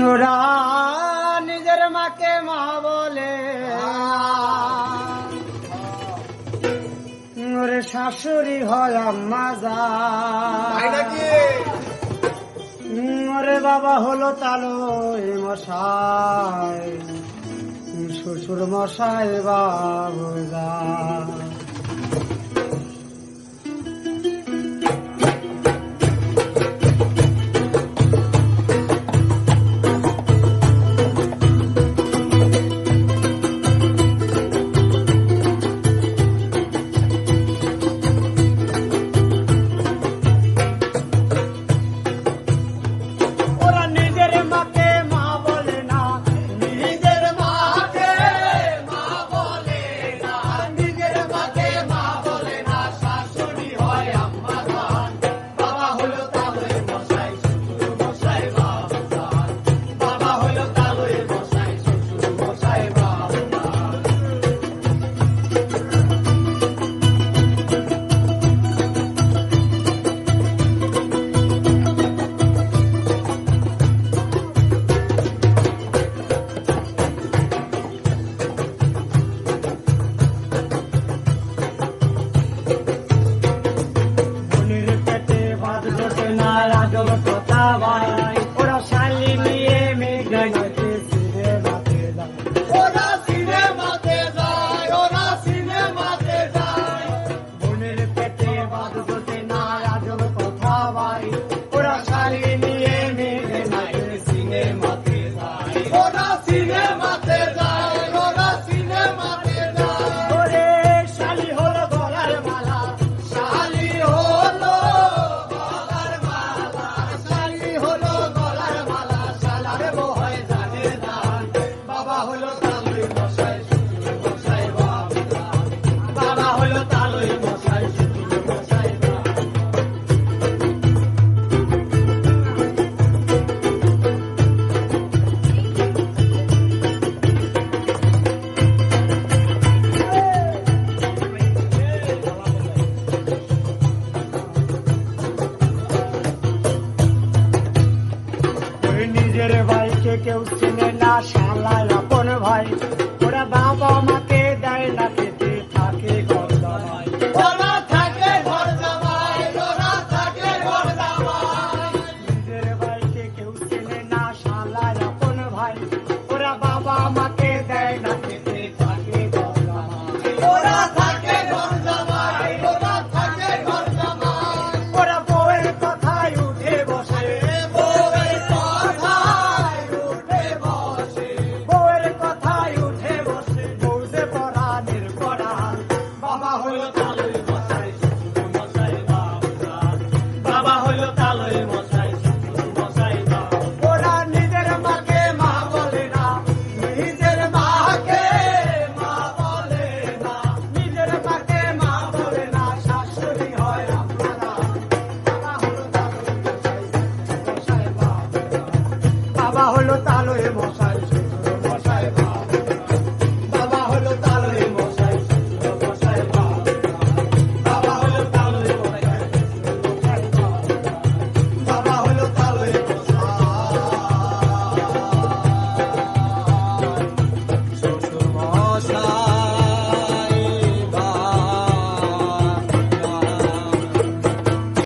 ওরা নিজের মাকে মা বলে, ওরে শাশুড়ি হয় আম্মা যায়। ওরে বাবা হলো তালই মশাই, শ্বশুর মশাই বাবু যায়। নিজের ভাইকে কেউ চিনে না, শালা আপন ভাই। ওরা বাবা মাকে দেয় না খেতে, থাকে ঘর জামাই। ওরা থাকে ঘর জামাই, ওরা থাকে ঘর জামাই। নিজের ভাইকে কেউ চিনে না, শালা আপন ভাই। ওরা বাবা মাকে দেয় না খেতে, থাকে ঘর জামাই। ওরা থাকে ঘর জামাই, ওরা থাকে ঘর জামাই। ওরা বউয়ের কথায় উঠে বসে, হলো তালয়।